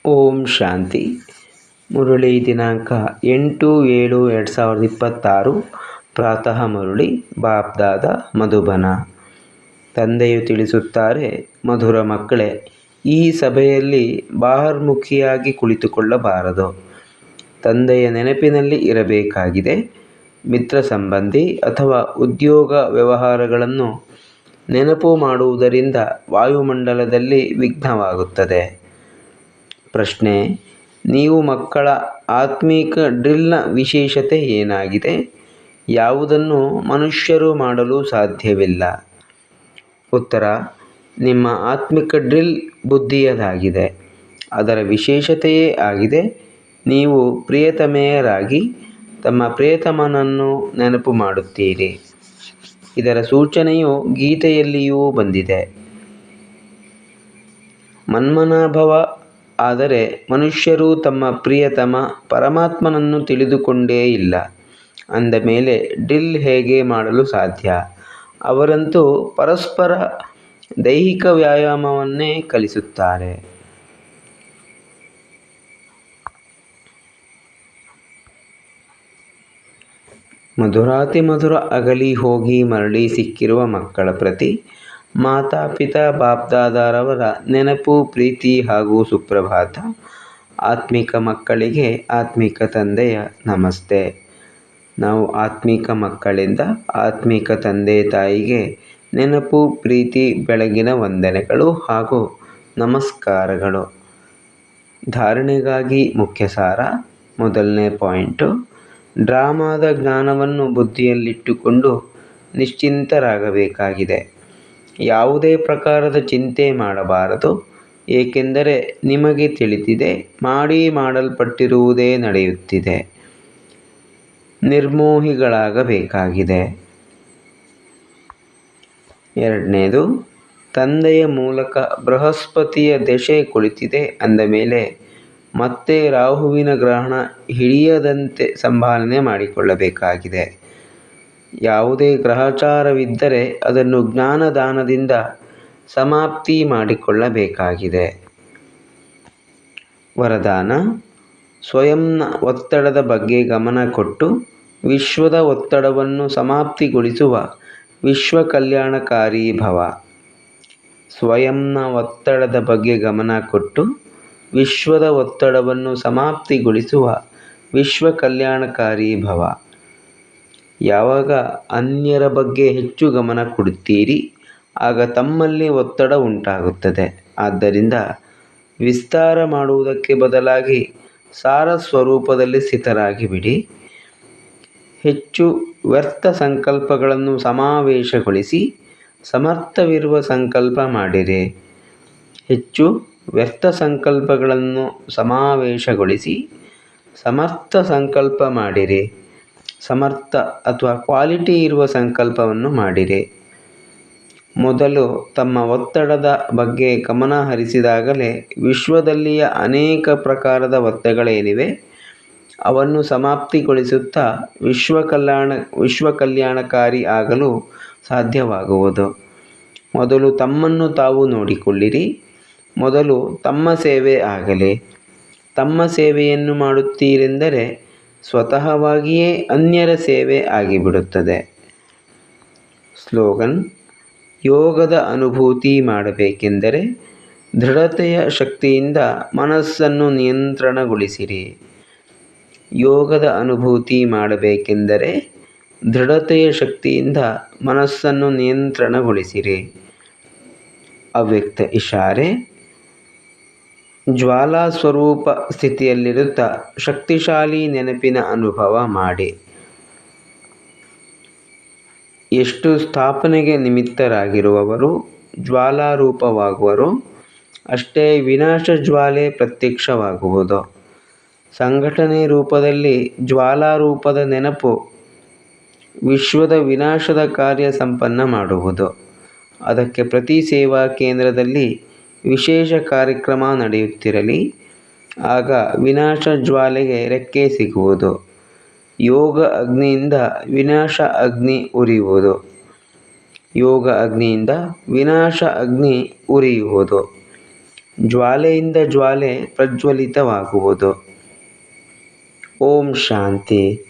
ಓಂ ಶಾಂತಿ. ಮುರಳಿ ದಿನಾಂಕ 8/7/2026. ಪ್ರಾತಃ ಮುರಳಿ ಬಾಪ್ದಾದ ಮಧುಬನ. ತಂದೆಯು ತಿಳಿಸುತ್ತಾರೆ, ಮಧುರ ಮಕ್ಕಳೇ, ಈ ಸಭೆಯಲ್ಲಿ ಬಾಹರ್ಮುಖಿಯಾಗಿ ಕುಳಿತುಕೊಳ್ಳಬಾರದು. ತಂದೆಯ ನೆನಪಿನಲ್ಲಿ ಇರಬೇಕಾಗಿದೆ. ಮಿತ್ರ ಸಂಬಂಧಿ ಅಥವಾ ಉದ್ಯೋಗ ವ್ಯವಹಾರಗಳನ್ನು ನೆನಪು ಮಾಡುವುದರಿಂದ ವಾಯುಮಂಡಲದಲ್ಲಿ ವಿಘ್ನವಾಗುತ್ತದೆ. ಪ್ರಶ್ನೆ: ನೀವು ಮಕ್ಕಳ ಆತ್ಮಿಕ ಡ್ರಿಲ್ನ ವಿಶೇಷತೆ ಏನಾಗಿದೆ? ಯಾವುದನ್ನು ಮನುಷ್ಯರು ಮಾಡಲು ಸಾಧ್ಯವಿಲ್ಲ. ಉತ್ತರ: ನಿಮ್ಮ ಆತ್ಮಿಕ ಡ್ರಿಲ್ ಬುದ್ಧಿಯದಾಗಿದೆ. ಅದರ ವಿಶೇಷತೆಯೇ ಆಗಿದೆ, ನೀವು ಪ್ರಿಯತಮೆಯರಾಗಿ ತಮ್ಮ ಪ್ರಿಯತಮನನ್ನು ನೆನಪು ಮಾಡುತ್ತೀರಿ. ಇದರ ಸೂಚನೆಯು ಗೀತೆಯಲ್ಲಿಯೂ ಬಂದಿದೆ. ಮನ್ಮನಾಭವ. ಆದರೆ ಮನುಷ್ಯರು ತಮ್ಮ ಪ್ರಿಯತಮ ಪರಮಾತ್ಮನನ್ನು ತಿಳಿದುಕೊಂಡೇ ಇಲ್ಲ. ಅಂದ ಮೇಲೆ ಡ್ರಿಲ್ ಹೇಗೆ ಮಾಡಲು ಸಾಧ್ಯ? ಅವರಂತೂ ಪರಸ್ಪರ ದೈಹಿಕ ವ್ಯಾಯಾಮವನ್ನೇ ಕಲಿಸುತ್ತಾರೆ. ಮಧುರಾತಿ ಮಧುರ ಅಗಲಿ ಹೋಗಿ ಮರಳಿ ಸಿಕ್ಕಿರುವ ಮಕ್ಕಳ ಪ್ರತಿ ಮಾತಾಪಿತಾ ಬಾಪ್ದಾದಾರವರ ನೆನಪು, ಪ್ರೀತಿ ಹಾಗೂ ಸುಪ್ರಭಾತ. ಆತ್ಮಿಕ ಮಕ್ಕಳಿಗೆ ಆತ್ಮಿಕ ತಂದೆಯ ನಮಸ್ತೆ. ನಾವು ಆತ್ಮಿಕ ಮಕ್ಕಳಿಂದ ಆತ್ಮಿಕ ತಂದೆ ತಾಯಿಗೆ ನೆನಪು, ಪ್ರೀತಿ, ಬೆಳಗಿನ ವಂದನೆಗಳು ಹಾಗೂ ನಮಸ್ಕಾರಗಳು. ಧಾರಣೆಗಾಗಿ ಮುಖ್ಯ ಸಾರ. ಮೊದಲನೇ ಪಾಯಿಂಟು: ಡ್ರಾಮಾದ ಜ್ಞಾನವನ್ನು ಬುದ್ಧಿಯಲ್ಲಿಟ್ಟುಕೊಂಡು ನಿಶ್ಚಿಂತರಾಗಬೇಕಾಗಿದೆ. ಯಾವುದೇ ಪ್ರಕಾರದ ಚಿಂತೆ ಮಾಡಬಾರದು. ಏಕೆಂದರೆ ನಿಮಗೆ ತಿಳಿದಿದೆ, ಮಾಡಲ್ಪಟ್ಟಿರುವುದೇ ನಡೆಯುತ್ತಿದೆ. ನಿರ್ಮೋಹಿಗಳಾಗಬೇಕಾಗಿದೆ. ಎರಡನೇದು: ತಂದೆಯ ಮೂಲಕ ಬೃಹಸ್ಪತಿಯ ದಶೆ ಕುಳಿತಿದೆ ಅಂದ ಮೇಲೆ ಮತ್ತೆ ರಾಹುವಿನ ಗ್ರಹಣ ಹಿಡಿಯದಂತೆ ಸಂಭಾಲನೆ ಮಾಡಿಕೊಳ್ಳಬೇಕಾಗಿದೆ. ಯಾವುದೇ ಗ್ರಹಚಾರವಿದ್ದರೆ ಅದನ್ನು ಜ್ಞಾನದಾನದಿಂದ ಸಮಾಪ್ತಿ ಮಾಡಿಕೊಳ್ಳಬೇಕಾಗಿದೆ. ವರದಾನ: ಸ್ವಯಂನ ಒತ್ತಡದ ಬಗ್ಗೆ ಗಮನ ಕೊಟ್ಟು ವಿಶ್ವದ ಒತ್ತಡವನ್ನು ಸಮಾಪ್ತಿಗೊಳಿಸುವ ವಿಶ್ವ ಕಲ್ಯಾಣಕಾರಿ ಭವ. ಸ್ವಯಂನ ಒತ್ತಡದ ಬಗ್ಗೆ ಗಮನ ಕೊಟ್ಟು ವಿಶ್ವದ ಒತ್ತಡವನ್ನು ಸಮಾಪ್ತಿಗೊಳಿಸುವ ವಿಶ್ವ ಕಲ್ಯಾಣಕಾರಿ ಭವ. ಯಾವಾಗ ಅನ್ಯರ ಬಗ್ಗೆ ಹೆಚ್ಚು ಗಮನ ಕೊಡುತ್ತೀರಿ, ಆಗ ತಮ್ಮಲ್ಲಿ ಒತ್ತಡ ಉಂಟಾಗುತ್ತದೆ. ಆದ್ದರಿಂದ ವಿಸ್ತಾರ ಮಾಡುವುದಕ್ಕೆ ಬದಲಾಗಿ ಸಾರ ಸ್ವರೂಪದಲ್ಲಿ ಸ್ಥಿತರಾಗಿ ಬಿಡಿ. ಹೆಚ್ಚು ವ್ಯರ್ಥ ಸಂಕಲ್ಪಗಳನ್ನು ಸಮಾವೇಶಗೊಳಿಸಿ ಸಮರ್ಥವಿರುವ ಸಂಕಲ್ಪ ಮಾಡಿರಿ. ಹೆಚ್ಚು ವ್ಯರ್ಥ ಸಂಕಲ್ಪಗಳನ್ನು ಸಮಾವೇಶಗೊಳಿಸಿ ಸಮರ್ಥ ಸಂಕಲ್ಪ ಮಾಡಿರಿ. ಸಮರ್ಥ ಅಥವಾ ಕ್ವಾಲಿಟಿ ಇರುವ ಸಂಕಲ್ಪವನ್ನು ಮಾಡಿರಿ. ಮೊದಲು ತಮ್ಮ ಒತ್ತಡದ ಬಗ್ಗೆ ಗಮನ ಹರಿಸಿದಾಗಲೇ ವಿಶ್ವದಲ್ಲಿಯ ಅನೇಕ ಪ್ರಕಾರದ ಒತ್ತಡಗಳೇನಿವೆ ಅವನ್ನು ಸಮಾಪ್ತಿಗೊಳಿಸುತ್ತಾ ವಿಶ್ವ ಕಲ್ಯಾಣಕಾರಿ ಆಗಲು ಸಾಧ್ಯವಾಗುವುದು. ಮೊದಲು ತಮ್ಮನ್ನು ತಾವು ನೋಡಿಕೊಳ್ಳಿರಿ. ಮೊದಲು ತಮ್ಮ ಸೇವೆ ಆಗಲಿ. ತಮ್ಮ ಸೇವೆಯನ್ನು ಮಾಡುತ್ತೀರೆಂದರೆ ಸ್ವತಃವಾಗಿಯೇ ಅನ್ಯರ ಸೇವೆ ಆಗಿಬಿಡುತ್ತದೆ. ಸ್ಲೋಗನ್: ಯೋಗದ ಅನುಭೂತಿ ಮಾಡಬೇಕೆಂದರೆ ದೃಢತೆಯ ಶಕ್ತಿಯಿಂದ ಮನಸ್ಸನ್ನು ನಿಯಂತ್ರಣಗೊಳಿಸಿರಿ. ಯೋಗದ ಅನುಭೂತಿ ಮಾಡಬೇಕೆಂದರೆ ದೃಢತೆಯ ಶಕ್ತಿಯಿಂದ ಮನಸ್ಸನ್ನು ನಿಯಂತ್ರಣಗೊಳಿಸಿರಿ. ಅವ್ಯಕ್ತ ಇಶಾರೆ: ಜ್ವಾಲಾ ಸ್ವರೂಪ ಸ್ಥಿತಿಯಲ್ಲಿರುತ್ತಾ ಶಕ್ತಿಶಾಲಿ ನೆನಪಿನ ಅನುಭವ ಮಾಡಿ. ಎಷ್ಟು ಸ್ಥಾಪನೆಗೆ ನಿಮಿತ್ತರಾಗಿರುವವರು ಜ್ವಾಲಾರೂಪವಾಗುವರೋ ಅಷ್ಟೇ ವಿನಾಶ ಜ್ವಾಲೆ ಪ್ರತ್ಯಕ್ಷವಾಗುವುದು. ಸಂಘಟನೆ ರೂಪದಲ್ಲಿ ಜ್ವಾಲಾರೂಪದ ನೆನಪು ವಿಶ್ವದ ವಿನಾಶದ ಕಾರ್ಯ ಸಂಪನ್ನ ಮಾಡುವುದು. ಅದಕ್ಕೆ ಪ್ರತಿ ಸೇವಾ ಕೇಂದ್ರದಲ್ಲಿ ವಿಶೇಷ ಕಾರ್ಯಕ್ರಮ ನಡೆಯುತ್ತಿರಲಿ. ಆಗ ವಿನಾಶ ಜ್ವಾಲೆಗೆ ರೆಕ್ಕೆ ಸಿಗುವುದು. ಯೋಗ ಅಗ್ನಿಯಿಂದ ವಿನಾಶ ಅಗ್ನಿ ಉರಿಯುವುದು. ಯೋಗ ಅಗ್ನಿಯಿಂದ ವಿನಾಶ ಅಗ್ನಿ ಉರಿಯುವುದು. ಜ್ವಾಲೆಯಿಂದ ಜ್ವಾಲೆ ಪ್ರಜ್ವಲಿತವಾಗುವುದು. ಓಂ ಶಾಂತಿ.